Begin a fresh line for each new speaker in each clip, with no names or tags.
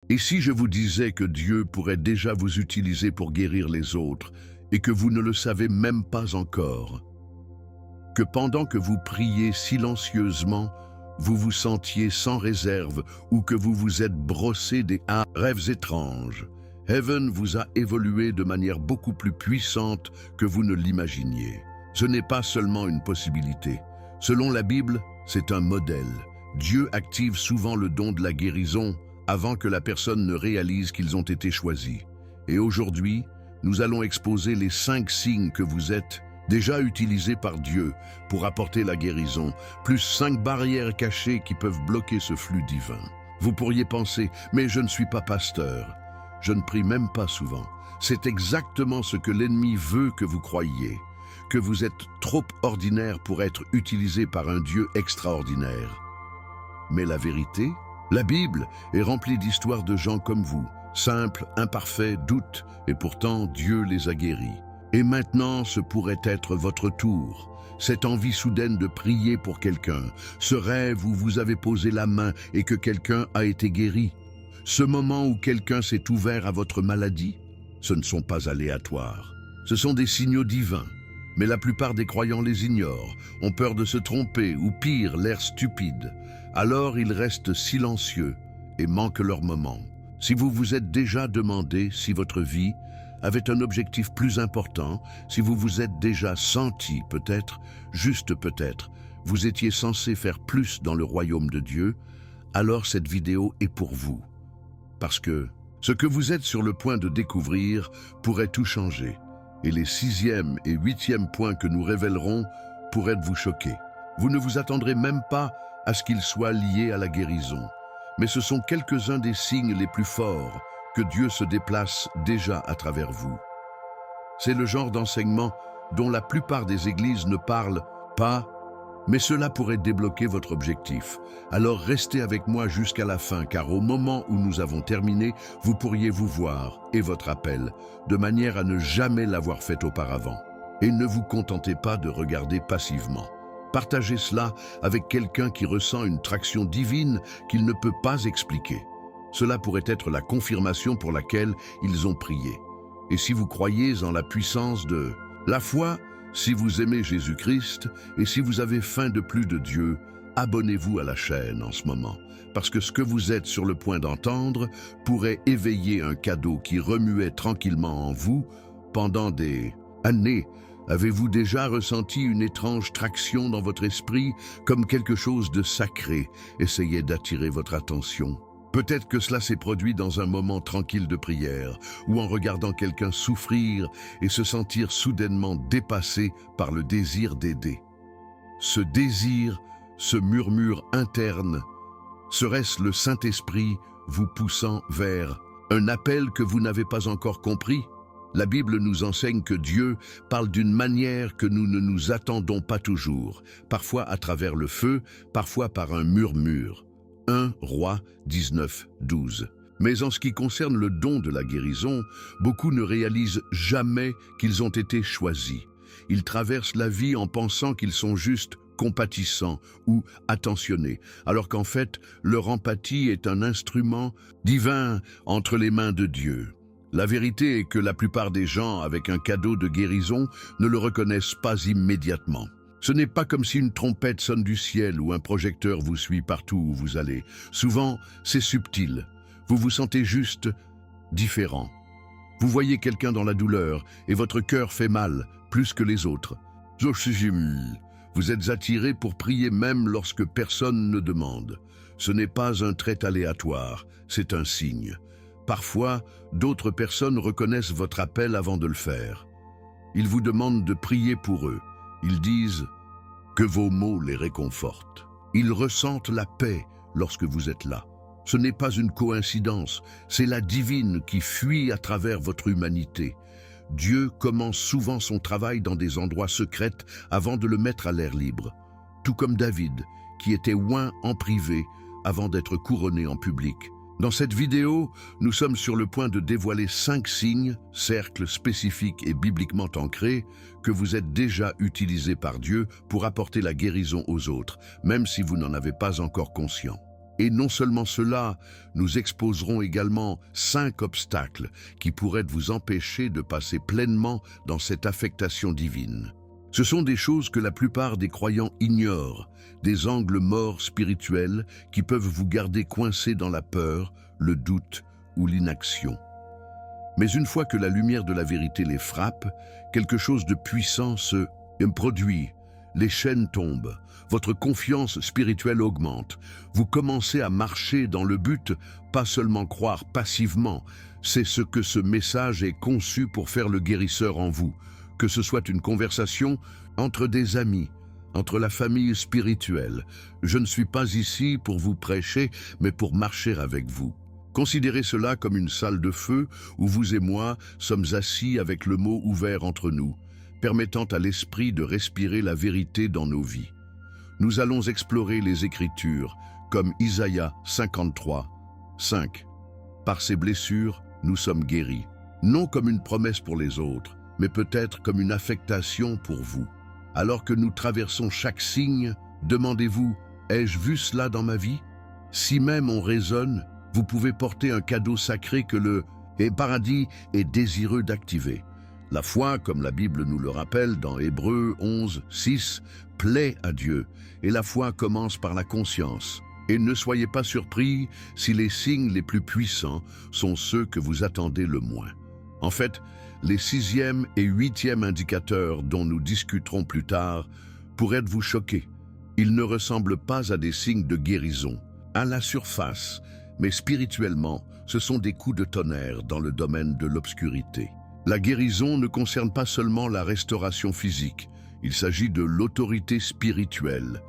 Et si je vous disais que Dieu pourrait déjà vous utiliser pour guérir les autres et que vous ne le savez même pas encore? Que pendant que vous priez silencieusement, vous vous sentiez sans réserve ou que vous vous êtes brossé des rêves étranges. Heaven vous a évolué de manière beaucoup plus puissante que vous ne l'imaginiez. Ce n'est pas seulement une possibilité. Selon la Bible, c'est un modèle. Dieu active souvent le don de la guérison avant que la personne ne réalise qu'ils ont été choisis. Et aujourd'hui, nous allons exposer les 5 signes que vous êtes déjà utilisés par Dieu pour apporter la guérison, plus 5 barrières cachées qui peuvent bloquer ce flux divin. Vous pourriez penser, mais je ne suis pas pasteur, je ne prie même pas souvent. C'est exactement ce que l'ennemi veut que vous croyiez, que vous êtes trop ordinaire pour être utilisé par un Dieu extraordinaire. Mais la vérité, la Bible est remplie d'histoires de gens comme vous, simples, imparfaits, doutes, et pourtant Dieu les a guéris. Et maintenant, ce pourrait être votre tour. Cette envie soudaine de prier pour quelqu'un, ce rêve où vous avez posé la main et que quelqu'un a été guéri, ce moment où quelqu'un s'est ouvert à votre maladie, ce ne sont pas aléatoires. Ce sont des signaux divins, mais la plupart des croyants les ignorent, ont peur de se tromper ou pire, l'air stupide. Alors ils restent silencieux et manquent leur moment. Si vous vous êtes déjà demandé si votre vie avait un objectif plus important, si vous vous êtes déjà senti peut-être, juste peut-être, vous étiez censé faire plus dans le royaume de Dieu, alors cette vidéo est pour vous. Parce que ce que vous êtes sur le point de découvrir pourrait tout changer. Et les 6e et 8e points que nous révélerons pourraient vous choquer. Vous ne vous attendrez même pas à ce qu'ils soient liés à la guérison. Mais ce sont quelques-uns des signes les plus forts que Dieu se déplace déjà à travers vous. C'est le genre d'enseignement dont la plupart des églises ne parlent pas, mais cela pourrait débloquer votre objectif. Alors restez avec moi jusqu'à la fin, car au moment où nous avons terminé, vous pourriez vous voir et votre appel, de manière à ne jamais l'avoir fait auparavant. Et ne vous contentez pas de regarder passivement. Partagez cela avec quelqu'un qui ressent une traction divine qu'il ne peut pas expliquer. Cela pourrait être la confirmation pour laquelle ils ont prié. Et si vous croyez en la puissance de la foi, si vous aimez Jésus-Christ et si vous avez faim de plus de Dieu, abonnez-vous à la chaîne en ce moment, parce que ce que vous êtes sur le point d'entendre pourrait éveiller un cadeau qui remuait tranquillement en vous pendant des années. Avez-vous déjà ressenti une étrange traction dans votre esprit, comme quelque chose de sacré essayait d'attirer votre attention? Peut-être que cela s'est produit dans un moment tranquille de prière, ou en regardant quelqu'un souffrir et se sentir soudainement dépassé par le désir d'aider. Ce désir, ce murmure interne, serait-ce le Saint-Esprit vous poussant vers un appel que vous n'avez pas encore compris? La Bible nous enseigne que Dieu parle d'une manière que nous ne nous attendons pas toujours, parfois à travers le feu, parfois par un murmure. 1 Rois 19, 12. Mais en ce qui concerne le don de la guérison, beaucoup ne réalisent jamais qu'ils ont été choisis. Ils traversent la vie en pensant qu'ils sont juste compatissants ou attentionnés, alors qu'en fait, leur empathie est un instrument divin entre les mains de Dieu. La vérité est que la plupart des gens avec un cadeau de guérison ne le reconnaissent pas immédiatement. Ce n'est pas comme si une trompette sonne du ciel ou un projecteur vous suit partout où vous allez. Souvent, c'est subtil. Vous vous sentez juste différent. Vous voyez quelqu'un dans la douleur et votre cœur fait mal, plus que les autres. Vous êtes attiré pour prier même lorsque personne ne demande. Ce n'est pas un trait aléatoire, c'est un signe. Parfois, d'autres personnes reconnaissent votre appel avant de le faire. Ils vous demandent de prier pour eux. Ils disent que vos mots les réconfortent. Ils ressentent la paix lorsque vous êtes là. Ce n'est pas une coïncidence, c'est la divine qui fuit à travers votre humanité. Dieu commence souvent son travail dans des endroits secrets avant de le mettre à l'air libre. Tout comme David, qui était oint en privé avant d'être couronné en public. Dans cette vidéo, nous sommes sur le point de dévoiler 5 signes, cercles spécifiques et bibliquement ancrés, que vous êtes déjà utilisés par Dieu pour apporter la guérison aux autres, même si vous n'en avez pas encore conscience. Et non seulement cela, nous exposerons également 5 obstacles qui pourraient vous empêcher de passer pleinement dans cette affectation divine. Ce sont des choses que la plupart des croyants ignorent, des angles morts spirituels qui peuvent vous garder coincés dans la peur, le doute ou l'inaction. Mais une fois que la lumière de la vérité les frappe, quelque chose de puissant se produit. Les chaînes tombent, votre confiance spirituelle augmente. Vous commencez à marcher dans le but, pas seulement croire passivement. C'est ce que ce message est conçu pour faire le guérisseur en vous. Que ce soit une conversation entre des amis, entre la famille spirituelle. Je ne suis pas ici pour vous prêcher, mais pour marcher avec vous. Considérez cela comme une salle de feu où vous et moi sommes assis avec le mot ouvert entre nous, permettant à l'esprit de respirer la vérité dans nos vies. Nous allons explorer les Écritures, comme Isaïe 53, 5. Par ces blessures, nous sommes guéris. Non comme une promesse pour les autres, mais peut-être comme une affectation pour vous. Alors que nous traversons chaque signe, demandez-vous, ai-je vu cela dans ma vie? Si même on raisonne, vous pouvez porter un cadeau sacré que le paradis est désireux d'activer. La foi, comme la Bible nous le rappelle dans Hébreux 11, 6, plaît à Dieu, et la foi commence par la conscience. Et ne soyez pas surpris si les signes les plus puissants sont ceux que vous attendez le moins. En fait, les 6e et 8e indicateurs dont nous discuterons plus tard pourraient vous choquer. Ils ne ressemblent pas à des signes de guérison, à la surface, mais spirituellement, ce sont des coups de tonnerre dans le domaine de l'obscurité. La guérison ne concerne pas seulement la restauration physique, il s'agit de l'autorité spirituelle,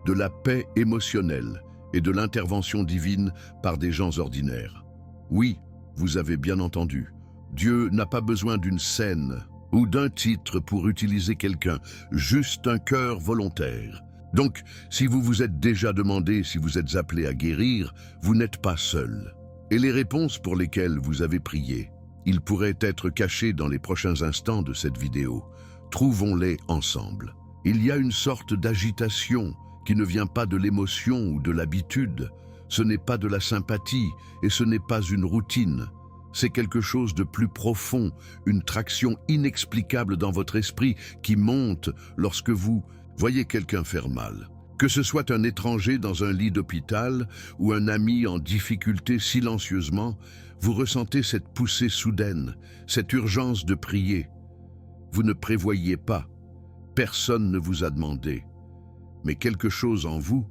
de la paix émotionnelle et de l'intervention divine par des gens ordinaires. Oui, vous avez bien entendu, Dieu n'a pas besoin d'une scène ou d'un titre pour utiliser quelqu'un, juste un cœur volontaire. Donc, si vous vous êtes déjà demandé si vous êtes appelé à guérir, vous n'êtes pas seul. Et les réponses pour lesquelles vous avez prié, ils pourraient être cachés dans les prochains instants de cette vidéo. Trouvons-les ensemble. Il y a une sorte d'agitation qui ne vient pas de l'émotion ou de l'habitude. Ce n'est pas de la sympathie et ce n'est pas une routine. C'est quelque chose de plus profond, une traction inexplicable dans votre esprit qui monte lorsque vous voyez quelqu'un faire mal. Que ce soit un étranger dans un lit d'hôpital ou un ami en difficulté silencieusement, vous ressentez cette poussée soudaine, cette urgence de prier. Vous ne prévoyez pas, personne ne vous a demandé, mais quelque chose en vous,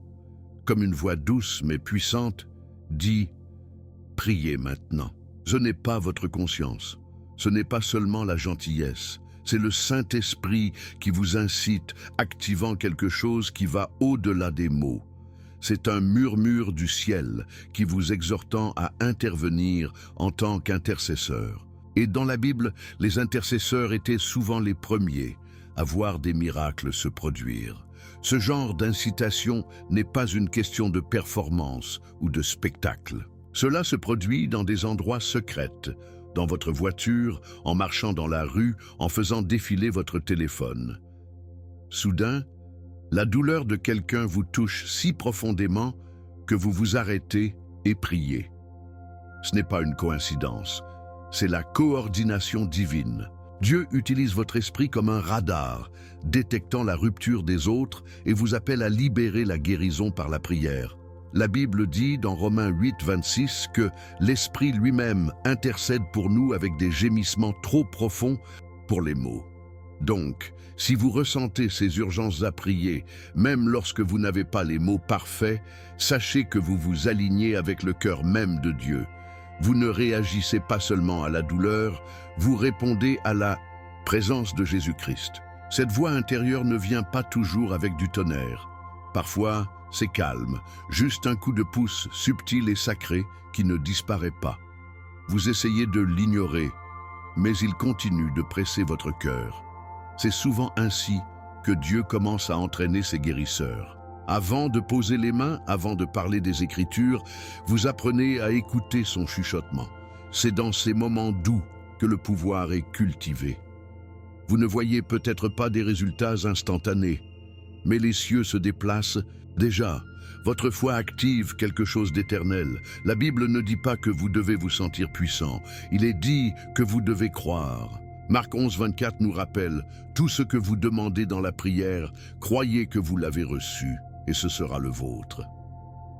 comme une voix douce mais puissante, dit « Priez maintenant ». Ce n'est pas votre conscience, ce n'est pas seulement la gentillesse, c'est le Saint-Esprit qui vous incite, activant quelque chose qui va au-delà des mots. C'est un murmure du ciel qui vous exhortant à intervenir en tant qu'intercesseur. Et dans la Bible, les intercesseurs étaient souvent les premiers à voir des miracles se produire. Ce genre d'incitation n'est pas une question de performance ou de spectacle. Cela se produit dans des endroits secrets, dans votre voiture, en marchant dans la rue, en faisant défiler votre téléphone. Soudain, la douleur de quelqu'un vous touche si profondément que vous vous arrêtez et priez. Ce n'est pas une coïncidence, c'est la coordination divine. Dieu utilise votre esprit comme un radar, détectant la rupture des autres et vous appelle à libérer la guérison par la prière. La Bible dit dans Romains 8, 26 que l'Esprit lui-même intercède pour nous avec des gémissements trop profonds pour les mots. Donc, si vous ressentez ces urgences à prier, même lorsque vous n'avez pas les mots parfaits, sachez que vous vous alignez avec le cœur même de Dieu. Vous ne réagissez pas seulement à la douleur, vous répondez à la présence de Jésus-Christ. Cette voix intérieure ne vient pas toujours avec du tonnerre. Parfois, c'est calme, juste un coup de pouce subtil et sacré qui ne disparaît pas. Vous essayez de l'ignorer, mais il continue de presser votre cœur. C'est souvent ainsi que Dieu commence à entraîner ses guérisseurs. Avant de poser les mains, avant de parler des Écritures, vous apprenez à écouter son chuchotement. C'est dans ces moments doux que le pouvoir est cultivé. Vous ne voyez peut-être pas des résultats instantanés, mais les cieux se déplacent déjà. Votre foi active quelque chose d'éternel. La Bible ne dit pas que vous devez vous sentir puissant. Il est dit que vous devez croire. Marc 11, 24 nous rappelle « Tout ce que vous demandez dans la prière, croyez que vous l'avez reçu, et ce sera le vôtre. »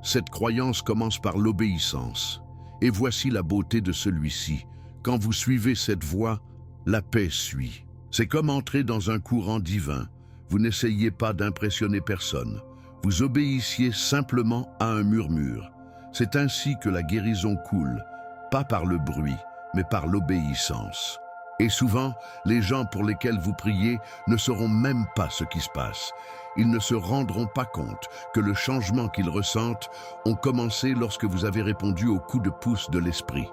Cette croyance commence par l'obéissance. Et voici la beauté de celui-ci. Quand vous suivez cette voie, la paix suit. C'est comme entrer dans un courant divin. Vous n'essayez pas d'impressionner personne. Vous obéissiez simplement à un murmure. C'est ainsi que la guérison coule, pas par le bruit, mais par l'obéissance. Et souvent, les gens pour lesquels vous priez ne sauront même pas ce qui se passe. Ils ne se rendront pas compte que le changement qu'ils ressentent ont commencé lorsque vous avez répondu au coup de pouce de l'esprit.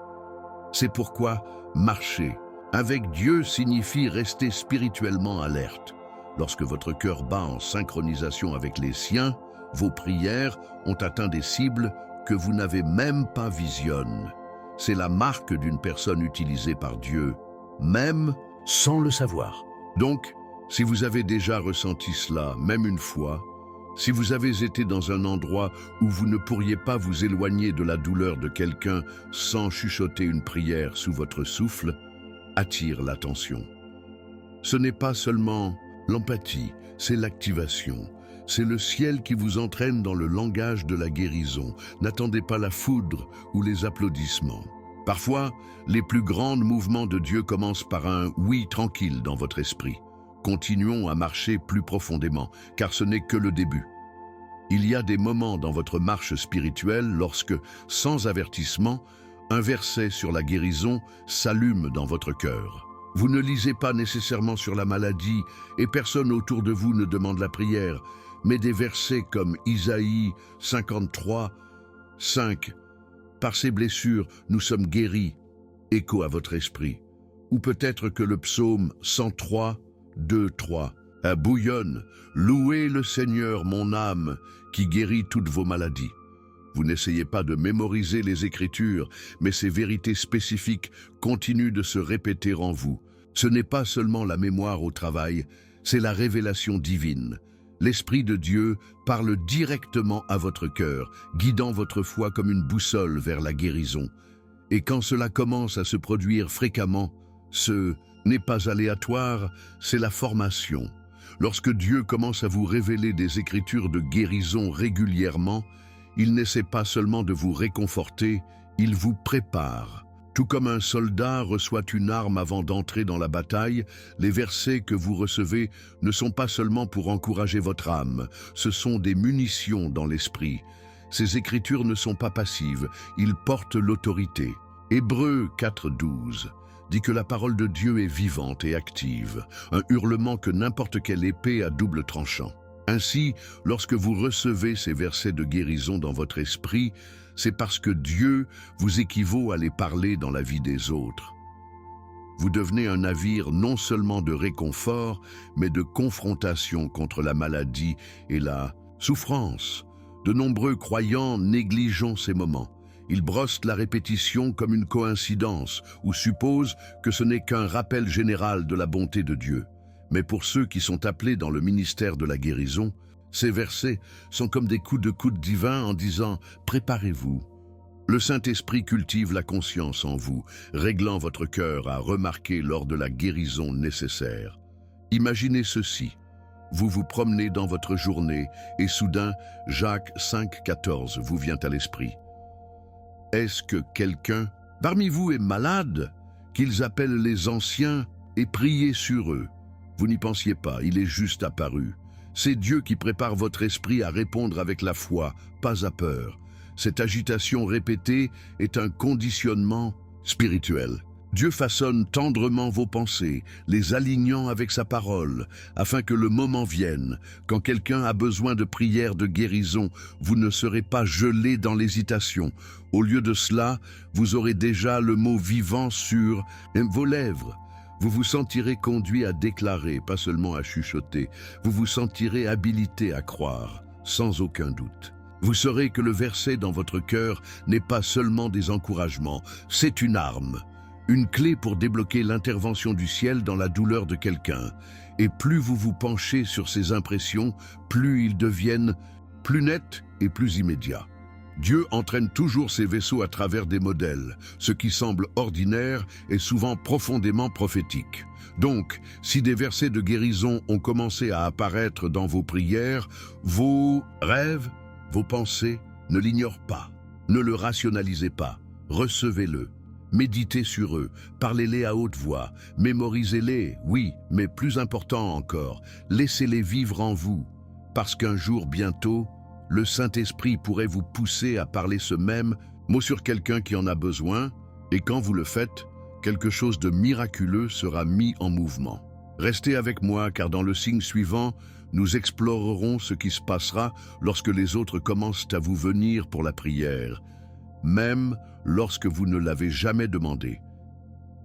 C'est pourquoi marcher avec Dieu signifie rester spirituellement alerte. Lorsque votre cœur bat en synchronisation avec les siens, vos prières ont atteint des cibles que vous n'avez même pas visionnées. C'est la marque d'une personne utilisée par Dieu, même sans le savoir. Donc, si vous avez déjà ressenti cela, même une fois, si vous avez été dans un endroit où vous ne pourriez pas vous éloigner de la douleur de quelqu'un sans chuchoter une prière sous votre souffle, attire l'attention. Ce n'est pas seulement l'empathie, c'est l'activation. C'est le ciel qui vous entraîne dans le langage de la guérison. N'attendez pas la foudre ou les applaudissements. Parfois, les plus grands mouvements de Dieu commencent par un « oui » tranquille dans votre esprit. Continuons à marcher plus profondément, car ce n'est que le début. Il y a des moments dans votre marche spirituelle lorsque, sans avertissement, un verset sur la guérison s'allume dans votre cœur. Vous ne lisez pas nécessairement sur la maladie et personne autour de vous ne demande la prière, mais des versets comme Isaïe 53, 5. Par ces blessures, nous sommes guéris, écho à votre esprit. Ou peut-être que le psaume 103, 2, 3. Bouillonne, louez le Seigneur, mon âme, qui guérit toutes vos maladies. Vous n'essayez pas de mémoriser les Écritures, mais ces vérités spécifiques continuent de se répéter en vous. Ce n'est pas seulement la mémoire au travail, c'est la révélation divine. L'Esprit de Dieu parle directement à votre cœur, guidant votre foi comme une boussole vers la guérison. Et quand cela commence à se produire fréquemment, ce n'est pas aléatoire, c'est la formation. Lorsque Dieu commence à vous révéler des Écritures de guérison régulièrement, il n'essaie pas seulement de vous réconforter, il vous prépare. Tout comme un soldat reçoit une arme avant d'entrer dans la bataille, les versets que vous recevez ne sont pas seulement pour encourager votre âme, ce sont des munitions dans l'esprit. Ces Écritures ne sont pas passives, ils portent l'autorité. Hébreux 4.12 dit que la parole de Dieu est vivante et active, un hurlement que n'importe quelle épée à double tranchant. Ainsi, lorsque vous recevez ces versets de guérison dans votre esprit, c'est parce que Dieu vous équivaut à les parler dans la vie des autres. Vous devenez un navire non seulement de réconfort, mais de confrontation contre la maladie et la souffrance. De nombreux croyants négligeant ces moments. Ils brossent la répétition comme une coïncidence ou supposent que ce n'est qu'un rappel général de la bonté de Dieu. Mais pour ceux qui sont appelés dans le ministère de la guérison, ces versets sont comme des coups de coude divins en disant « Préparez-vous ». Le Saint-Esprit cultive la conscience en vous, réglant votre cœur à remarquer lors de la guérison nécessaire. Imaginez ceci. Vous vous promenez dans votre journée et soudain, Jacques 5,14 vous vient à l'esprit. Est-ce que quelqu'un parmi vous est malade, qu'ils appellent les anciens et priez sur eux? Vous n'y pensiez pas, il est juste apparu. C'est Dieu qui prépare votre esprit à répondre avec la foi, pas à peur. Cette agitation répétée est un conditionnement spirituel. Dieu façonne tendrement vos pensées, les alignant avec sa parole, afin que le moment vienne. Quand quelqu'un a besoin de prière de guérison, vous ne serez pas gelé dans l'hésitation. Au lieu de cela, vous aurez déjà le mot vivant sur vos lèvres. Vous vous sentirez conduit à déclarer, pas seulement à chuchoter. Vous vous sentirez habilité à croire, sans aucun doute. Vous saurez que le verset dans votre cœur n'est pas seulement des encouragements, c'est une arme. Une clé pour débloquer l'intervention du ciel dans la douleur de quelqu'un. Et plus vous vous penchez sur ces impressions, plus ils deviennent plus net et plus immédiat. Dieu entraîne toujours ses vaisseaux à travers des modèles. Ce qui semble ordinaire est souvent profondément prophétique. Donc, si des versets de guérison ont commencé à apparaître dans vos prières, vos rêves, vos pensées, ne l'ignorent pas. Ne le rationalisez pas. Recevez-le. Méditez sur eux. Parlez-les à haute voix. Mémorisez-les, oui, mais plus important encore, laissez-les vivre en vous. Parce qu'un jour bientôt, le Saint-Esprit pourrait vous pousser à parler ce même mot sur quelqu'un qui en a besoin, et quand vous le faites, quelque chose de miraculeux sera mis en mouvement. Restez avec moi, car dans le signe suivant, nous explorerons ce qui se passera lorsque les autres commencent à vous venir pour la prière, même lorsque vous ne l'avez jamais demandé.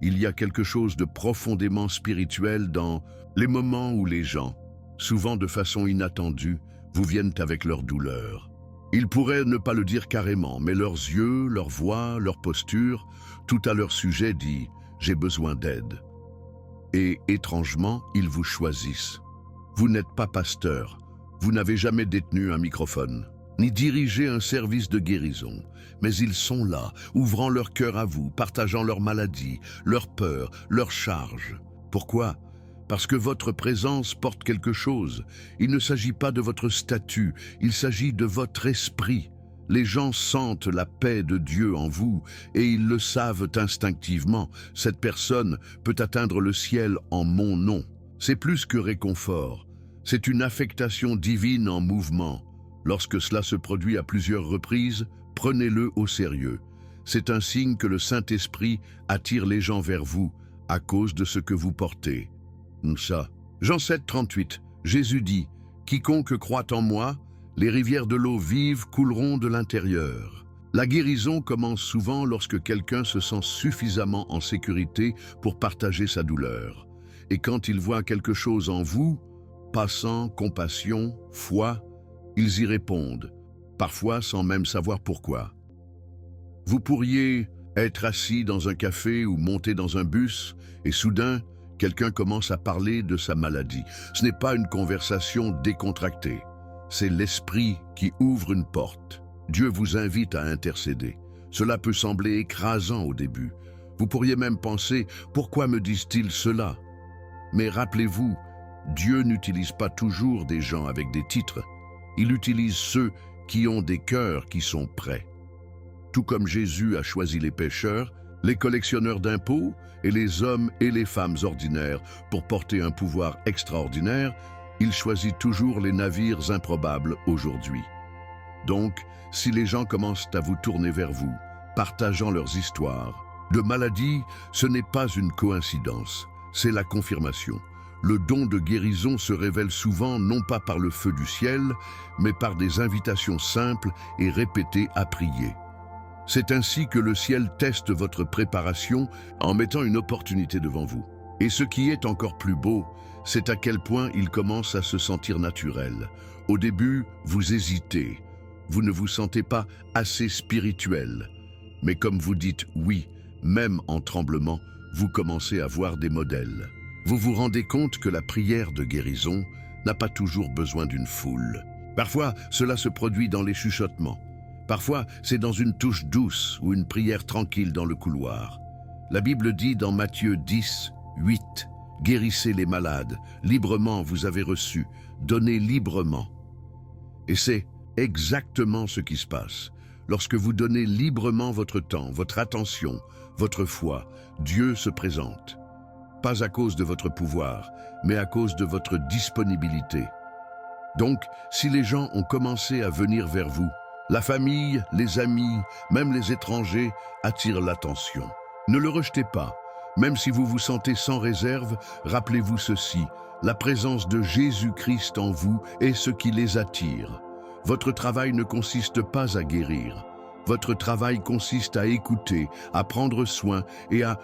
Il y a quelque chose de profondément spirituel dans les moments où les gens, souvent de façon inattendue, vous viennent avec leur douleur. Ils pourraient ne pas le dire carrément, mais leurs yeux, leur voix, leur posture, tout à leur sujet dit « j'ai besoin d'aide ». Et étrangement, ils vous choisissent. Vous n'êtes pas pasteur, vous n'avez jamais détenu un microphone, ni dirigé un service de guérison, mais ils sont là, ouvrant leur cœur à vous, partageant leur maladie, leur peur, leur charge. Pourquoi ? Parce que votre présence porte quelque chose. Il ne s'agit pas de votre statut, il s'agit de votre esprit. Les gens sentent la paix de Dieu en vous et ils le savent instinctivement. Cette personne peut atteindre le ciel en mon nom. C'est plus que réconfort. C'est une affectation divine en mouvement. Lorsque cela se produit à plusieurs reprises, prenez-le au sérieux. C'est un signe que le Saint-Esprit attire les gens vers vous à cause de ce que vous portez. Ça. Jean 7, 38. Jésus dit « Quiconque croit en moi, les rivières de l'eau vive couleront de l'intérieur ». La guérison commence souvent lorsque quelqu'un se sent suffisamment en sécurité pour partager sa douleur. Et quand il voit quelque chose en vous, passant, compassion, foi, ils y répondent, parfois sans même savoir pourquoi. Vous pourriez être assis dans un café ou monter dans un bus et soudain, quelqu'un commence à parler de sa maladie. Ce n'est pas une conversation décontractée. C'est l'esprit qui ouvre une porte. Dieu vous invite à intercéder. Cela peut sembler écrasant au début. Vous pourriez même penser « Pourquoi me disent-ils cela ?» Mais rappelez-vous, Dieu n'utilise pas toujours des gens avec des titres. Il utilise ceux qui ont des cœurs qui sont prêts. Tout comme Jésus a choisi les pécheurs, les collectionneurs d'impôts et les hommes et les femmes ordinaires pour porter un pouvoir extraordinaire, il choisit toujours les navires improbables aujourd'hui. Donc, si les gens commencent à vous tourner vers vous, partageant leurs histoires de maladie, ce n'est pas une coïncidence, c'est la confirmation. Le don de guérison se révèle souvent non pas par le feu du ciel, mais par des invitations simples et répétées à prier. C'est ainsi que le ciel teste votre préparation en mettant une opportunité devant vous. Et ce qui est encore plus beau, c'est à quel point il commence à se sentir naturel. Au début, vous hésitez. Vous ne vous sentez pas assez spirituel. Mais comme vous dites oui, même en tremblement, vous commencez à voir des modèles. Vous vous rendez compte que la prière de guérison n'a pas toujours besoin d'une foule. Parfois, cela se produit dans les chuchotements. Parfois, c'est dans une touche douce ou une prière tranquille dans le couloir. La Bible dit dans Matthieu 10, 8, « Guérissez les malades, librement vous avez reçu, donnez librement. » Et c'est exactement ce qui se passe. Lorsque vous donnez librement votre temps, votre attention, votre foi, Dieu se présente. Pas à cause de votre pouvoir, mais à cause de votre disponibilité. Donc, si les gens ont commencé à venir vers vous, la famille, les amis, même les étrangers attirent l'attention. Ne le rejetez pas. Même si vous vous sentez sans réserve, rappelez-vous ceci, la présence de Jésus-Christ en vous est ce qui les attire. Votre travail ne consiste pas à guérir. Votre travail consiste à écouter, à prendre soin et à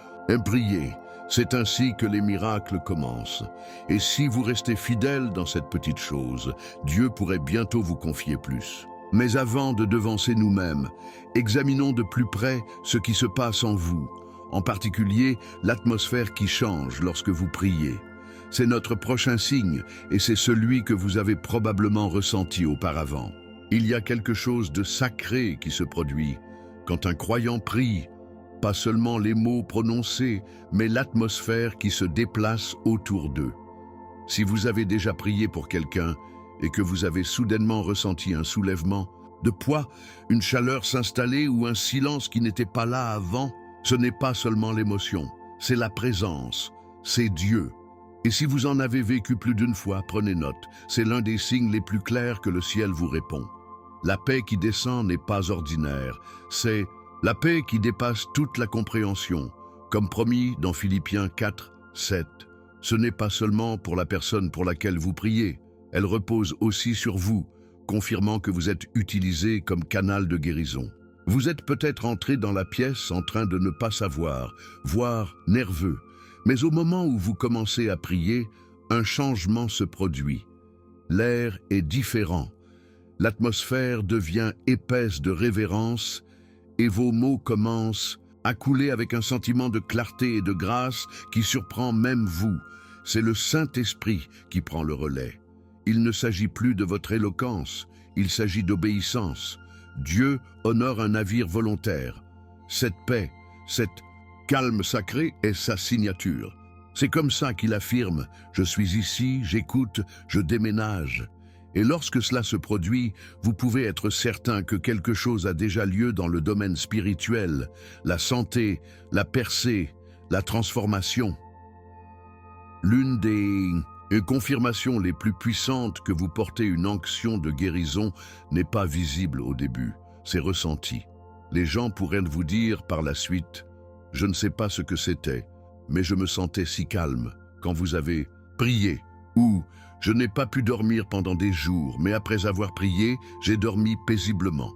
prier. C'est ainsi que les miracles commencent. Et si vous restez fidèle dans cette petite chose, Dieu pourrait bientôt vous confier plus. Mais avant de devancer nous-mêmes, examinons de plus près ce qui se passe en vous, en particulier l'atmosphère qui change lorsque vous priez. C'est notre prochain signe et c'est celui que vous avez probablement ressenti auparavant. Il y a quelque chose de sacré qui se produit quand un croyant prie, pas seulement les mots prononcés, mais l'atmosphère qui se déplace autour d'eux. Si vous avez déjà prié pour quelqu'un et que vous avez soudainement ressenti un soulèvement de poids, une chaleur s'installer ou un silence qui n'était pas là avant, ce n'est pas seulement l'émotion, c'est la présence, c'est Dieu. Et si vous en avez vécu plus d'une fois, prenez note, c'est l'un des signes les plus clairs que le ciel vous répond. La paix qui descend n'est pas ordinaire, c'est la paix qui dépasse toute la compréhension, comme promis dans Philippiens 4, 7. Ce n'est pas seulement pour la personne pour laquelle vous priez, elle repose aussi sur vous, confirmant que vous êtes utilisé comme canal de guérison. Vous êtes peut-être entré dans la pièce en train de ne pas savoir, voire nerveux, mais au moment où vous commencez à prier, un changement se produit. L'air est différent, l'atmosphère devient épaisse de révérence et vos mots commencent à couler avec un sentiment de clarté et de grâce qui surprend même vous. C'est le Saint-Esprit qui prend le relais. Il ne s'agit plus de votre éloquence, il s'agit d'obéissance. Dieu honore un navire volontaire. Cette paix, cette calme sacré est sa signature. C'est comme ça qu'il affirme « Je suis ici, j'écoute, je déménage ». Et lorsque cela se produit, vous pouvez être certain que quelque chose a déjà lieu dans le domaine spirituel, la santé, la percée, la transformation. L'une des confirmations les plus puissantes que vous portez une onction de guérison n'est pas visible au début, c'est ressenti. Les gens pourraient vous dire par la suite « Je ne sais pas ce que c'était, mais je me sentais si calme quand vous avez prié » ou « Je n'ai pas pu dormir pendant des jours, mais après avoir prié, j'ai dormi paisiblement ».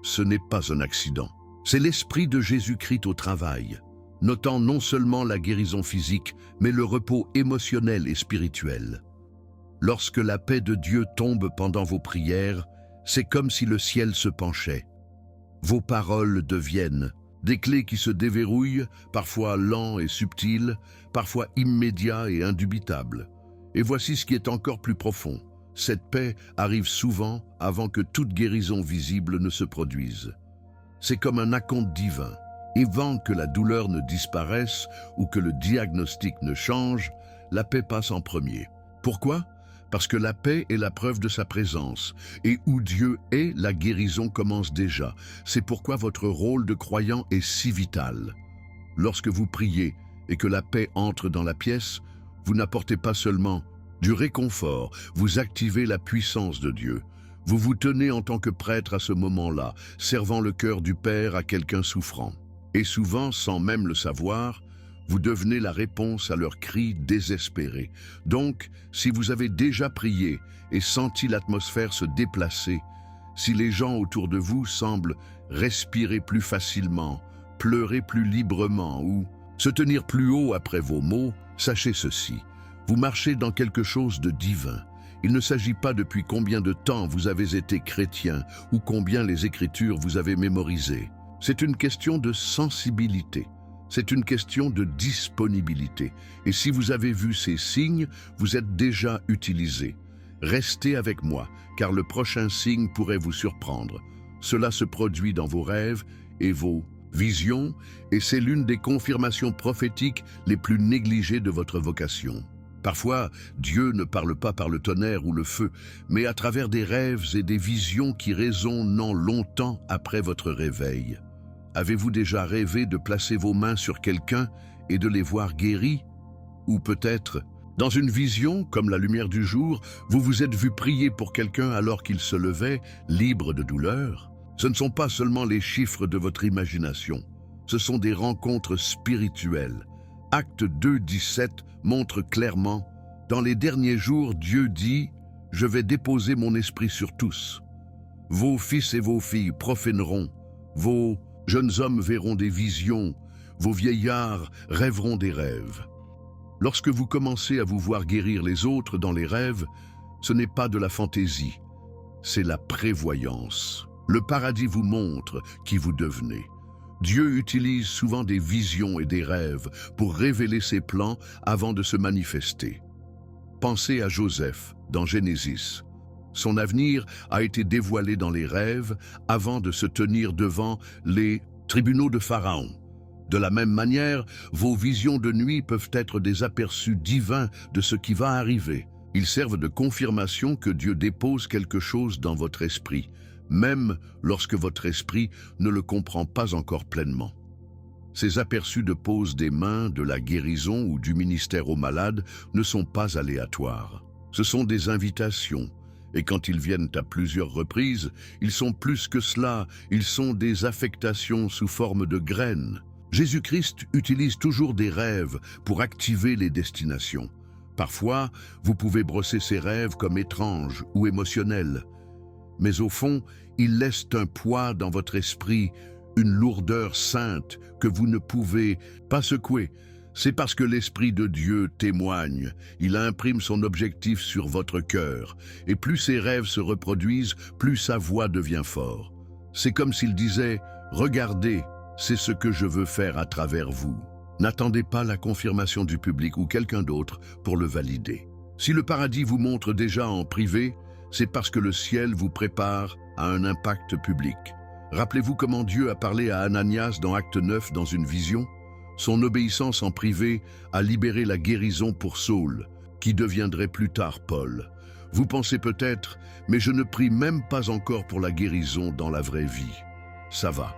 Ce n'est pas un accident, c'est l'Esprit de Jésus-Christ au travail, notant non seulement la guérison physique, mais le repos émotionnel et spirituel. Lorsque la paix de Dieu tombe pendant vos prières, c'est comme si le ciel se penchait. Vos paroles deviennent des clés qui se déverrouillent, parfois lents et subtils, parfois immédiats et indubitables. Et voici ce qui est encore plus profond. Cette paix arrive souvent avant que toute guérison visible ne se produise. C'est comme un acompte divin. Et avant que la douleur ne disparaisse ou que le diagnostic ne change, la paix passe en premier. Pourquoi ? Parce que la paix est la preuve de sa présence, et où Dieu est, la guérison commence déjà. C'est pourquoi votre rôle de croyant est si vital. Lorsque vous priez et que la paix entre dans la pièce, vous n'apportez pas seulement du réconfort, vous activez la puissance de Dieu. Vous vous tenez en tant que prêtre à ce moment-là, servant le cœur du Père à quelqu'un souffrant. Et souvent, sans même le savoir, vous devenez la réponse à leurs cris désespérés. Donc, si vous avez déjà prié et senti l'atmosphère se déplacer, si les gens autour de vous semblent respirer plus facilement, pleurer plus librement ou se tenir plus haut après vos mots, sachez ceci, vous marchez dans quelque chose de divin. Il ne s'agit pas depuis combien de temps vous avez été chrétien ou combien les Écritures vous avez mémorisées. C'est une question de sensibilité. C'est une question de disponibilité. Et si vous avez vu ces signes, vous êtes déjà utilisé. Restez avec moi, car le prochain signe pourrait vous surprendre. Cela se produit dans vos rêves et vos visions, et c'est l'une des confirmations prophétiques les plus négligées de votre vocation. Parfois, Dieu ne parle pas par le tonnerre ou le feu, mais à travers des rêves et des visions qui résonnent longtemps après votre réveil. Avez-vous déjà rêvé de placer vos mains sur quelqu'un et de les voir guéris? Ou peut-être, dans une vision, comme la lumière du jour, vous vous êtes vu prier pour quelqu'un alors qu'il se levait, libre de douleur? Ce ne sont pas seulement les chiffres de votre imagination, ce sont des rencontres spirituelles. Acte 2, 17 montre clairement, « Dans les derniers jours, Dieu dit, je vais déposer mon esprit sur tous. Vos fils et vos filles prophéneront, vos jeunes hommes verront des visions, vos vieillards rêveront des rêves. » Lorsque vous commencez à vous voir guérir les autres dans les rêves, ce n'est pas de la fantaisie, c'est la prévoyance. Le paradis vous montre qui vous devenez. Dieu utilise souvent des visions et des rêves pour révéler ses plans avant de se manifester. Pensez à Joseph dans Genesis. Son avenir a été dévoilé dans les rêves avant de se tenir devant les tribunaux de Pharaon. De la même manière, vos visions de nuit peuvent être des aperçus divins de ce qui va arriver. Ils servent de confirmation que Dieu dépose quelque chose dans votre esprit, même lorsque votre esprit ne le comprend pas encore pleinement. Ces aperçus de pose des mains, de la guérison ou du ministère aux malades ne sont pas aléatoires. Ce sont des invitations, et quand ils viennent à plusieurs reprises, ils sont plus que cela, ils sont des affectations sous forme de graines. Jésus-Christ utilise toujours des rêves pour activer les destinations. Parfois, vous pouvez brosser ces rêves comme étranges ou émotionnels. Mais au fond, ils laissent un poids dans votre esprit, une lourdeur sainte que vous ne pouvez pas secouer. C'est parce que l'Esprit de Dieu témoigne. Il imprime son objectif sur votre cœur. Et plus ces rêves se reproduisent, plus sa voix devient forte. C'est comme s'il disait « Regardez, c'est ce que je veux faire à travers vous. » N'attendez pas la confirmation du public ou quelqu'un d'autre pour le valider. Si le paradis vous montre déjà en privé, c'est parce que le ciel vous prépare à un impact public. Rappelez-vous comment Dieu a parlé à Ananias dans Acte 9 dans une vision. Son obéissance en privé a libéré la guérison pour Saul, qui deviendrait plus tard Paul. Vous pensez peut-être, mais je ne prie même pas encore pour la guérison dans la vraie vie. Ça va.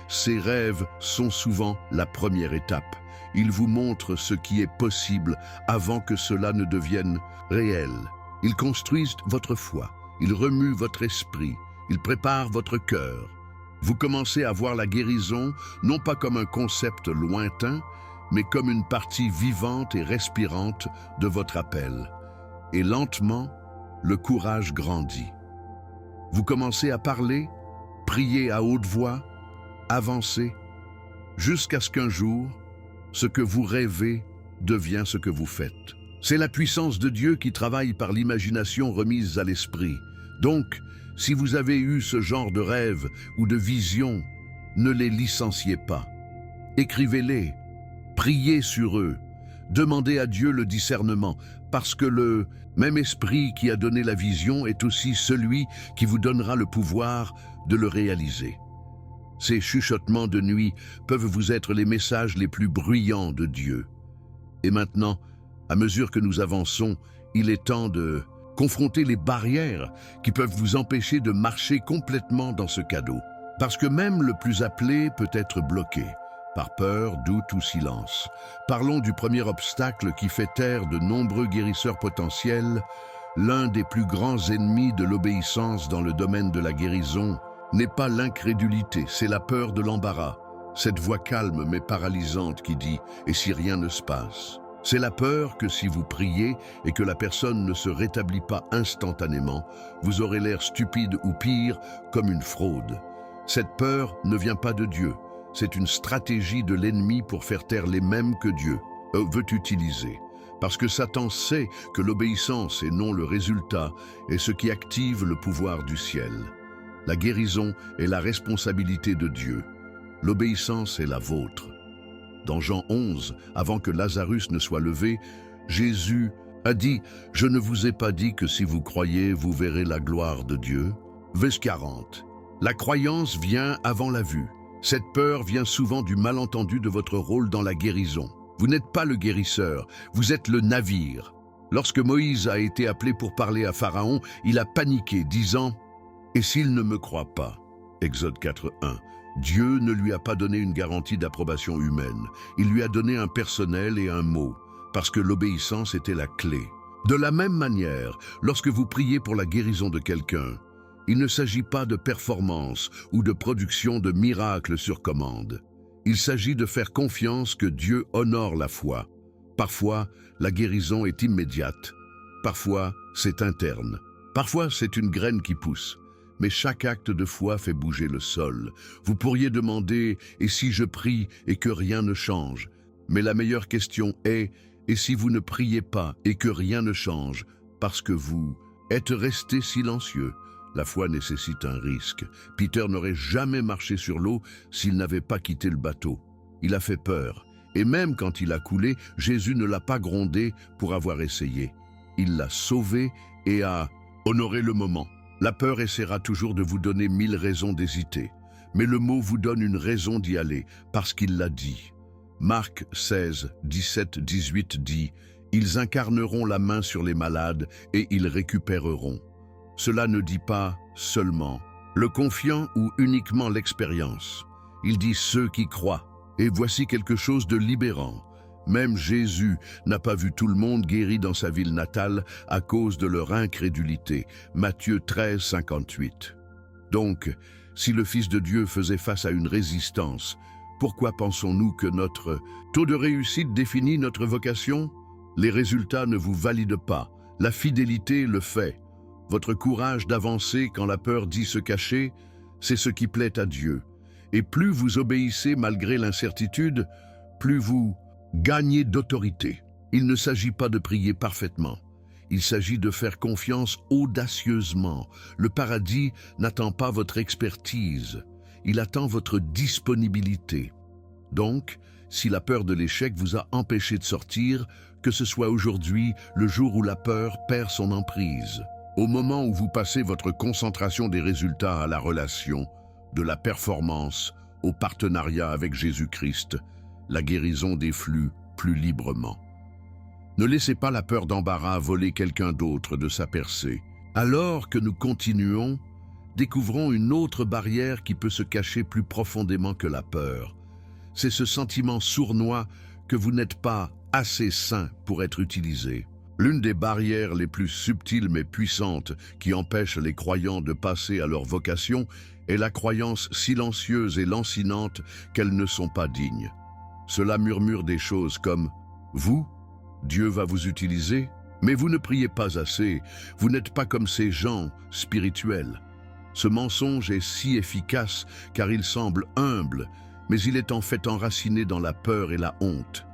Ces rêves sont souvent la première étape. Ils vous montrent ce qui est possible avant que cela ne devienne réel. Ils construisent votre foi, ils remuent votre esprit, ils préparent votre cœur. Vous commencez à voir la guérison non pas comme un concept lointain, mais comme une partie vivante et respirante de votre appel. Et lentement, le courage grandit. Vous commencez à parler, prier à haute voix, avancer, jusqu'à ce qu'un jour, ce que vous rêvez devient ce que vous faites. C'est la puissance de Dieu qui travaille par l'imagination remise à l'esprit. Donc, si vous avez eu ce genre de rêve ou de vision, ne les licenciez pas. Écrivez-les, priez sur eux, demandez à Dieu le discernement, parce que le même esprit qui a donné la vision est aussi celui qui vous donnera le pouvoir de le réaliser. Ces chuchotements de nuit peuvent vous être les messages les plus bruyants de Dieu. Et maintenant, à mesure que nous avançons, il est temps de confronter les barrières qui peuvent vous empêcher de marcher complètement dans ce cadeau. Parce que même le plus appelé peut être bloqué, par peur, doute ou silence. Parlons du premier obstacle qui fait taire de nombreux guérisseurs potentiels. L'un des plus grands ennemis de l'obéissance dans le domaine de la guérison n'est pas l'incrédulité, c'est la peur de l'embarras. Cette voix calme mais paralysante qui dit « et si rien ne se passe ?» C'est la peur que si vous priez et que la personne ne se rétablit pas instantanément, vous aurez l'air stupide ou pire, comme une fraude. Cette peur ne vient pas de Dieu. C'est une stratégie de l'ennemi pour faire taire les mêmes que Dieu veut utiliser. Parce que Satan sait que l'obéissance et non le résultat est ce qui active le pouvoir du ciel. La guérison est la responsabilité de Dieu. L'obéissance est la vôtre. Dans Jean 11, avant que Lazarus ne soit levé, Jésus a dit « Je ne vous ai pas dit que si vous croyez, vous verrez la gloire de Dieu ?» Verset 40. La croyance vient avant la vue. Cette peur vient souvent du malentendu de votre rôle dans la guérison. Vous n'êtes pas le guérisseur, vous êtes le navire. Lorsque Moïse a été appelé pour parler à Pharaon, il a paniqué, disant « Et s'il ne me croit pas ?» Exode 4:1. Dieu ne lui a pas donné une garantie d'approbation humaine. Il lui a donné un personnel et un mot, parce que l'obéissance était la clé. De la même manière, lorsque vous priez pour la guérison de quelqu'un, il ne s'agit pas de performance ou de production de miracles sur commande. Il s'agit de faire confiance que Dieu honore la foi. Parfois, la guérison est immédiate. Parfois, c'est interne. Parfois, c'est une graine qui pousse. Mais chaque acte de foi fait bouger le sol. Vous pourriez demander « et si je prie et que rien ne change ?» Mais la meilleure question est « et si vous ne priez pas et que rien ne change parce que vous êtes resté silencieux ?» La foi nécessite un risque. Peter n'aurait jamais marché sur l'eau s'il n'avait pas quitté le bateau. Il a fait peur. Et même quand il a coulé, Jésus ne l'a pas grondé pour avoir essayé. Il l'a sauvé et a Honorez le moment. La peur essaiera toujours de vous donner 1000 raisons d'hésiter. Mais le mot vous donne une raison d'y aller, parce qu'il l'a dit. Marc 16, 17, 18 dit « Ils incarneront la main sur les malades et ils récupéreront ». Cela ne dit pas seulement le confiant ou uniquement l'expérience. Il dit ceux qui croient. Et voici quelque chose de libérant. Même Jésus n'a pas vu tout le monde guéri dans sa ville natale à cause de leur incrédulité. Matthieu 13, 58. Donc, si le Fils de Dieu faisait face à une résistance, pourquoi pensons-nous que notre taux de réussite définit notre vocation? Les résultats ne vous valident pas. La fidélité le fait. Votre courage d'avancer quand la peur dit se cacher, c'est ce qui plaît à Dieu. Et plus vous obéissez malgré l'incertitude, plus vous gagnez d'autorité. Il ne s'agit pas de prier parfaitement. Il s'agit de faire confiance audacieusement. Le paradis n'attend pas votre expertise. Il attend votre disponibilité. Donc, si la peur de l'échec vous a empêché de sortir, que ce soit aujourd'hui, le jour où la peur perd son emprise. Au moment où vous passez votre concentration des résultats à la relation, de la performance au partenariat avec Jésus-Christ, la guérison des flux plus librement. Ne laissez pas la peur d'embarras voler quelqu'un d'autre de sa percée. Alors que nous continuons, découvrons une autre barrière qui peut se cacher plus profondément que la peur. C'est ce sentiment sournois que vous n'êtes pas assez saint pour être utilisé. L'une des barrières les plus subtiles mais puissantes qui empêchent les croyants de passer à leur vocation est la croyance silencieuse et lancinante qu'elles ne sont pas dignes. Cela murmure des choses comme « Vous, Dieu va vous utiliser, mais vous ne priez pas assez, vous n'êtes pas comme ces gens spirituels. » Ce mensonge est si efficace car il semble humble, mais il est en fait enraciné dans la peur et la honte.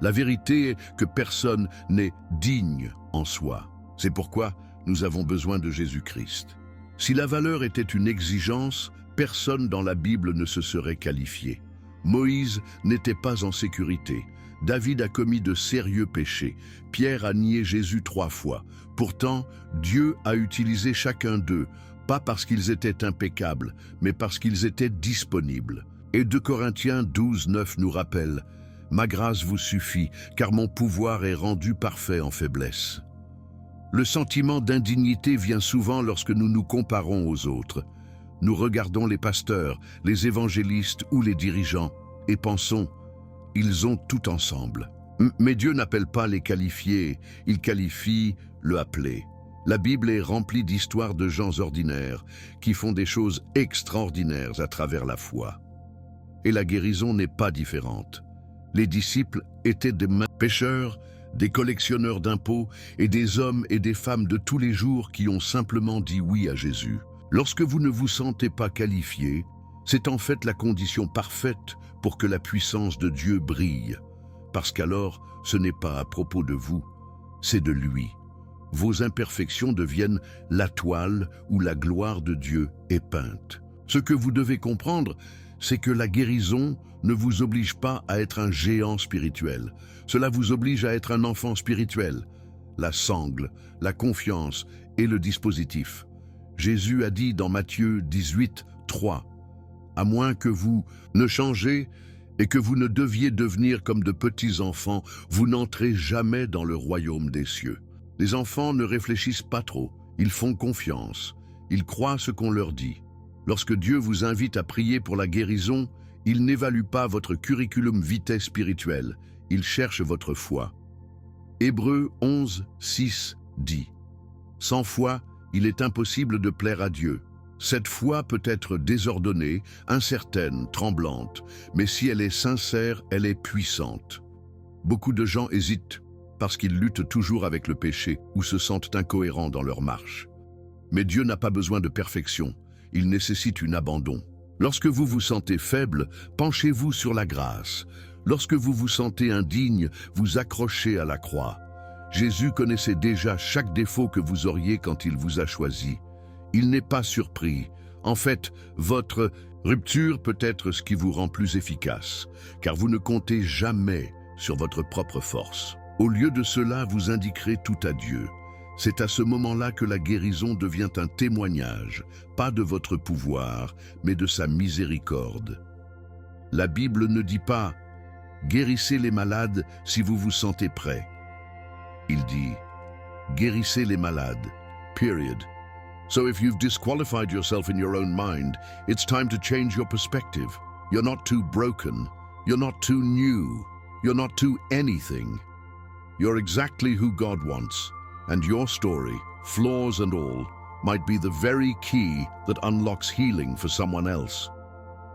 La vérité est que personne n'est digne en soi. C'est pourquoi nous avons besoin de Jésus-Christ. Si la valeur était une exigence, personne dans la Bible ne se serait qualifié. Moïse n'était pas en sécurité. David a commis de sérieux péchés. Pierre a nié Jésus 3 fois. Pourtant, Dieu a utilisé chacun d'eux, pas parce qu'ils étaient impeccables, mais parce qu'ils étaient disponibles. Et 2 Corinthiens 12, 9 nous rappelle « Ma grâce vous suffit, car mon pouvoir est rendu parfait en faiblesse. » Le sentiment d'indignité vient souvent lorsque nous nous comparons aux autres. Nous regardons les pasteurs, les évangélistes ou les dirigeants et pensons « ils ont tout ensemble ». Mais Dieu n'appelle pas les qualifiés, il qualifie le appelé. La Bible est remplie d'histoires de gens ordinaires qui font des choses extraordinaires à travers la foi. Et la guérison n'est pas différente. Les disciples étaient des pêcheurs, des collectionneurs d'impôts et des hommes et des femmes de tous les jours qui ont simplement dit oui à Jésus. Lorsque vous ne vous sentez pas qualifié, c'est en fait la condition parfaite pour que la puissance de Dieu brille. Parce qu'alors, ce n'est pas à propos de vous, c'est de lui. Vos imperfections deviennent la toile où la gloire de Dieu est peinte. Ce que vous devez comprendre, c'est que la guérison ne vous oblige pas à être un géant spirituel. Cela vous oblige à être un enfant spirituel. La sangle, la confiance et le dispositif. Jésus a dit dans Matthieu 18, 3, « À moins que vous ne changez et que vous ne deviez devenir comme de petits enfants, vous n'entrez jamais dans le royaume des cieux. » Les enfants ne réfléchissent pas trop, ils font confiance, ils croient ce qu'on leur dit. Lorsque Dieu vous invite à prier pour la guérison, il n'évalue pas votre curriculum vitae spirituel, il cherche votre foi. Hébreux 11, 6 dit « Sans foi, il est impossible de plaire à Dieu. Cette foi peut être désordonnée, incertaine, tremblante, mais si elle est sincère, elle est puissante. » Beaucoup de gens hésitent parce qu'ils luttent toujours avec le péché ou se sentent incohérents dans leur marche. Mais Dieu n'a pas besoin de perfection, il nécessite un abandon. Lorsque vous vous sentez faible, penchez-vous sur la grâce. Lorsque vous vous sentez indigne, vous accrochez à la croix. Jésus connaissait déjà chaque défaut que vous auriez quand il vous a choisi. Il n'est pas surpris. En fait, votre rupture peut être ce qui vous rend plus efficace, car vous ne comptez jamais sur votre propre force. Au lieu de cela, vous indiquerez tout à Dieu. C'est à ce moment-là que la guérison devient un témoignage, pas de votre pouvoir, mais de sa miséricorde. La Bible ne dit pas « guérissez les malades si vous vous sentez prêt ». Il dit « guérissez les malades, period ». So if you've disqualified yourself in your own mind, it's time to change your perspective. You're not too broken. You're not too new. You're not too anything. You're exactly who God wants, and your story, flaws and all, might be the very key that unlocks healing for someone else.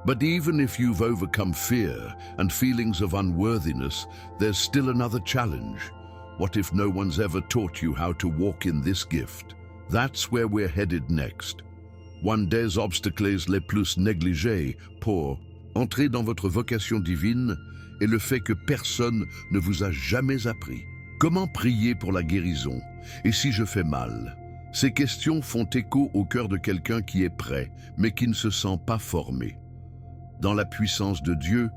But even if you've overcome fear and feelings of unworthiness, there's still another challenge. What if no one's ever taught you how to walk in this gift? That's where we're headed next. One des obstacles les plus négligés pour entrer dans votre vocation divine est le fait que personne ne vous a jamais appris. Comment prier pour la guérison? Et si je fais mal? Ces questions font écho au cœur de quelqu'un qui est prêt, mais qui ne se sent pas formé. Dans la puissance de Dieu,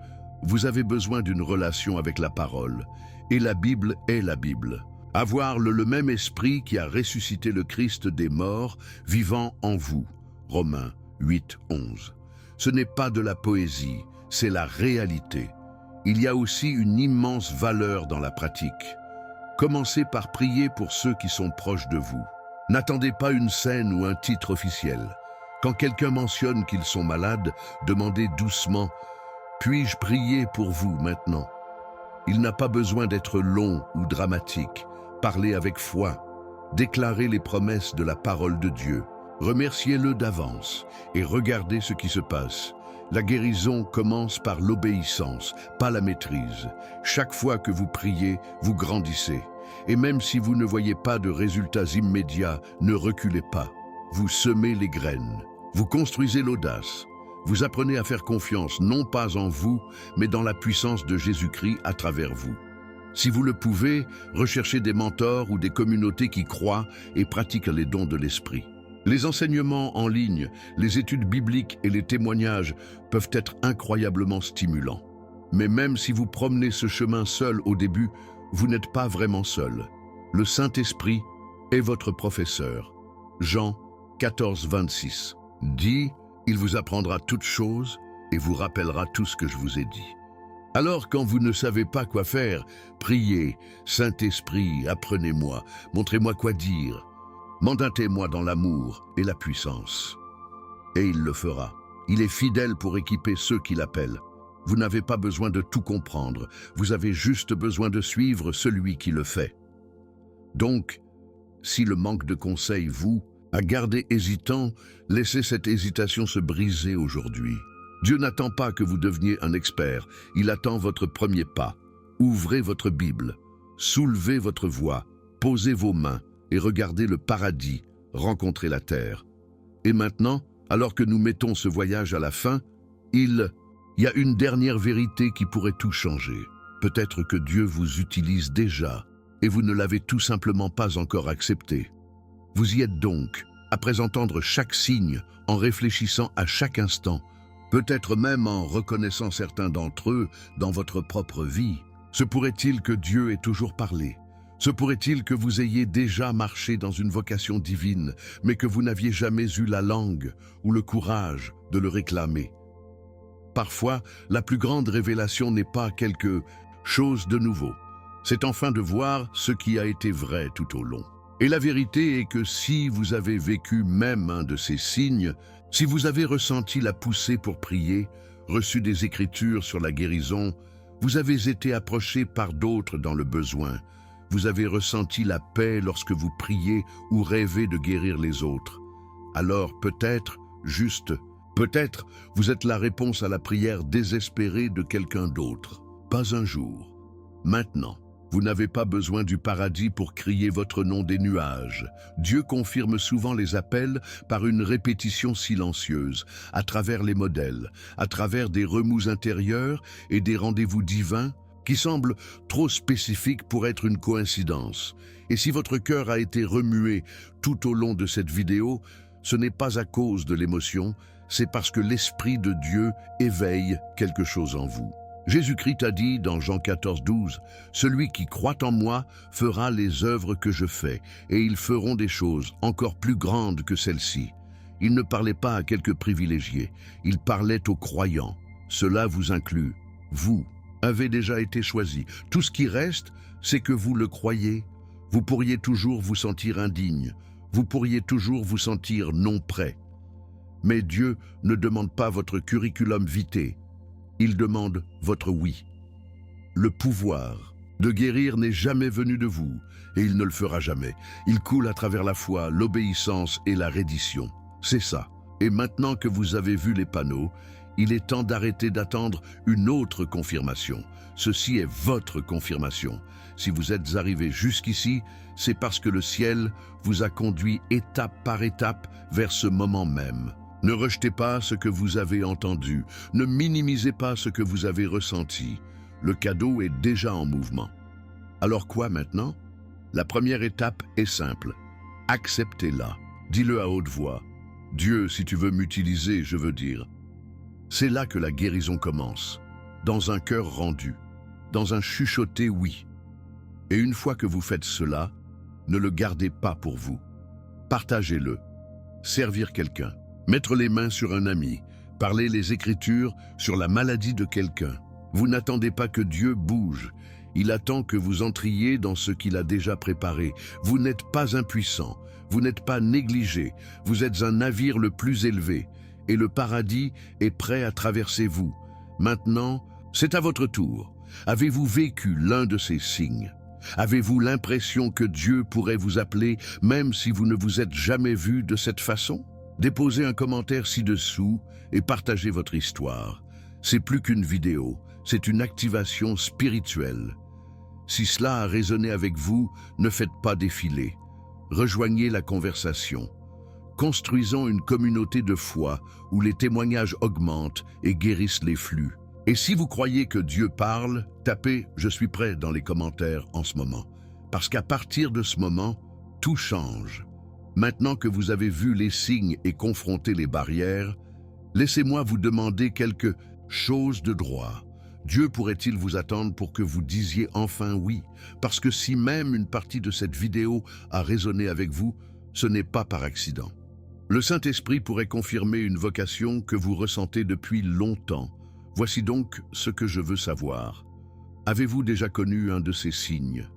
vous avez besoin d'une relation avec la parole, et la Bible est la Bible. Avoir le même esprit qui a ressuscité le Christ des morts, vivant en vous. Romains 8, 11. Ce n'est pas de la poésie, c'est la réalité. Il y a aussi une immense valeur dans la pratique. Commencez par prier pour ceux qui sont proches de vous. N'attendez pas une scène ou un titre officiel. Quand quelqu'un mentionne qu'ils sont malades, demandez doucement « Puis-je prier pour vous maintenant ?» Il n'a pas besoin d'être long ou dramatique. Parlez avec foi. Déclarez les promesses de la parole de Dieu. Remerciez-le d'avance et regardez ce qui se passe. La guérison commence par l'obéissance, pas la maîtrise. Chaque fois que vous priez, vous grandissez. Et même si vous ne voyez pas de résultats immédiats, ne reculez pas. Vous semez les graines. Vous construisez l'audace. Vous apprenez à faire confiance non pas en vous, mais dans la puissance de Jésus-Christ à travers vous. Si vous le pouvez, recherchez des mentors ou des communautés qui croient et pratiquent les dons de l'esprit. Les enseignements en ligne, les études bibliques et les témoignages peuvent être incroyablement stimulants. Mais même si vous promenez ce chemin seul au début, vous n'êtes pas vraiment seul. Le Saint-Esprit est votre professeur. Jean 14, 26 dit « Il vous apprendra toutes choses et vous rappellera tout ce que je vous ai dit. » Alors quand vous ne savez pas quoi faire, priez « Saint-Esprit, apprenez-moi, montrez-moi quoi dire. Mandatez-moi dans l'amour et la puissance. » Et il le fera. Il est fidèle pour équiper ceux qui l'appellent. Vous n'avez pas besoin de tout comprendre, vous avez juste besoin de suivre celui qui le fait. Donc, si le manque de conseils vous a gardé hésitant, laissez cette hésitation se briser aujourd'hui. Dieu n'attend pas que vous deveniez un expert, il attend votre premier pas. Ouvrez votre Bible, soulevez votre voix, posez vos mains et regardez le paradis rencontrer la terre. Et maintenant, alors que nous mettons ce voyage à la fin, il y a une dernière vérité qui pourrait tout changer. Peut-être que Dieu vous utilise déjà et vous ne l'avez tout simplement pas encore accepté. Vous y êtes donc, après entendre chaque signe, en réfléchissant à chaque instant, peut-être même en reconnaissant certains d'entre eux dans votre propre vie. Se pourrait-il que Dieu ait toujours parlé? Se pourrait-il que vous ayez déjà marché dans une vocation divine, mais que vous n'aviez jamais eu la langue ou le courage de le réclamer? Parfois, la plus grande révélation n'est pas quelque chose de nouveau. C'est enfin de voir ce qui a été vrai tout au long. Et la vérité est que si vous avez vécu même un de ces signes, si vous avez ressenti la poussée pour prier, reçu des écritures sur la guérison, vous avez été approché par d'autres dans le besoin, vous avez ressenti la paix lorsque vous priez ou rêvez de guérir les autres. Alors peut-être, juste peut-être, vous êtes la réponse à la prière désespérée de quelqu'un d'autre. Pas un jour. Maintenant. Vous n'avez pas besoin du paradis pour crier votre nom des nuages. Dieu confirme souvent les appels par une répétition silencieuse, à travers les modèles, à travers des remous intérieurs et des rendez-vous divins qui semblent trop spécifiques pour être une coïncidence. Et si votre cœur a été remué tout au long de cette vidéo, ce n'est pas à cause de l'émotion, c'est parce que l'Esprit de Dieu éveille quelque chose en vous. Jésus-Christ a dit dans Jean 14, 12, « Celui qui croit en moi fera les œuvres que je fais, et ils feront des choses encore plus grandes que celles-ci. » Il ne parlait pas à quelques privilégiés, il parlait aux croyants. Cela vous inclut. Vous avez déjà été choisi. Tout ce qui reste, c'est que vous le croyez. Vous pourriez toujours vous sentir indigne. Vous pourriez toujours vous sentir non prêt. Mais Dieu ne demande pas votre curriculum vitae. Il demande votre oui. Le pouvoir de guérir n'est jamais venu de vous, et il ne le fera jamais. Il coule à travers la foi, l'obéissance et la reddition. C'est ça. Et maintenant que vous avez vu les panneaux, il est temps d'arrêter d'attendre une autre confirmation. Ceci est votre confirmation. Si vous êtes arrivé jusqu'ici, c'est parce que le ciel vous a conduit étape par étape vers ce moment même. Ne rejetez pas ce que vous avez entendu, ne minimisez pas ce que vous avez ressenti. Le cadeau est déjà en mouvement. Alors quoi maintenant? La première étape est simple. Acceptez-la. Dis-le à haute voix. Dieu, si tu veux m'utiliser, je veux dire. C'est là que la guérison commence, dans un cœur rendu, dans un chuchoté oui. Et une fois que vous faites cela, ne le gardez pas pour vous. Partagez-le. Servir quelqu'un. Mettre les mains sur un ami, parler les Écritures sur la maladie de quelqu'un. Vous n'attendez pas que Dieu bouge, il attend que vous entriez dans ce qu'il a déjà préparé. Vous n'êtes pas impuissant, vous n'êtes pas négligé, vous êtes un navire le plus élevé, et le paradis est prêt à traverser vous. Maintenant, c'est à votre tour. Avez-vous vécu l'un de ces signes? Avez-vous l'impression que Dieu pourrait vous appeler, même si vous ne vous êtes jamais vu de cette façon? Déposez un commentaire ci-dessous et partagez votre histoire. C'est plus qu'une vidéo, c'est une activation spirituelle. Si cela a résonné avec vous, ne faites pas défiler. Rejoignez la conversation. Construisons une communauté de foi où les témoignages augmentent et guérissent les flux. Et si vous croyez que Dieu parle, tapez « Je suis prêt » dans les commentaires en ce moment. Parce qu'à partir de ce moment, tout change. Maintenant que vous avez vu les signes et confronté les barrières, laissez-moi vous demander quelque chose de droit. Dieu pourrait-il vous attendre pour que vous disiez enfin oui? Parce que si même une partie de cette vidéo a résonné avec vous, ce n'est pas par accident. Le Saint-Esprit pourrait confirmer une vocation que vous ressentez depuis longtemps. Voici donc ce que je veux savoir. Avez-vous déjà connu un de ces signes?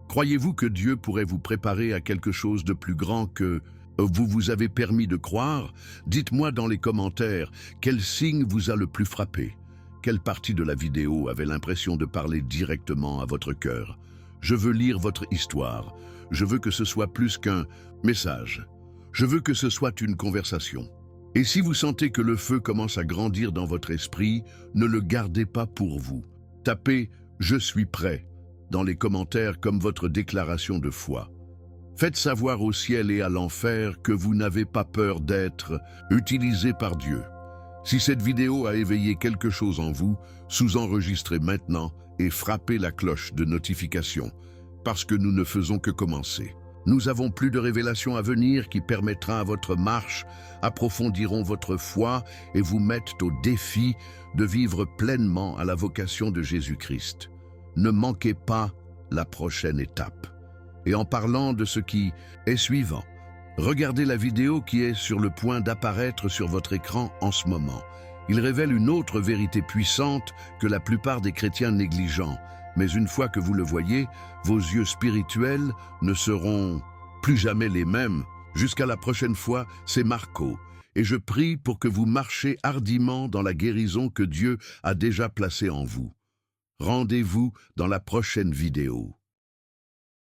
Croyez-vous que Dieu pourrait vous préparer à quelque chose de plus grand que vous vous avez permis de croire? Dites-moi dans les commentaires quel signe vous a le plus frappé. Quelle partie de la vidéo avait l'impression de parler directement à votre cœur? Je veux lire votre histoire. Je veux que ce soit plus qu'un message. Je veux que ce soit une conversation. Et si vous sentez que le feu commence à grandir dans votre esprit, ne le gardez pas pour vous. Tapez « Je suis prêt » dans les commentaires comme votre déclaration de foi. Faites savoir au ciel et à l'enfer que vous n'avez pas peur d'être utilisé par Dieu. Si cette vidéo a éveillé quelque chose en vous, sous-enregistrez maintenant et frappez la cloche de notification, parce que nous ne faisons que commencer. Nous avons plus de révélations à venir qui permettra à votre marche, approfondiront votre foi et vous mettent au défi de vivre pleinement à la vocation de Jésus-Christ. Ne manquez pas la prochaine étape. Et en parlant de ce qui est suivant, regardez la vidéo qui est sur le point d'apparaître sur votre écran en ce moment. Il révèle une autre vérité puissante que la plupart des chrétiens négligent. Mais une fois que vous le voyez, vos yeux spirituels ne seront plus jamais les mêmes. Jusqu'à la prochaine fois, c'est Marco. Et je prie pour que vous marchiez hardiment dans la guérison que Dieu a déjà placée en vous. Rendez-vous dans la prochaine vidéo.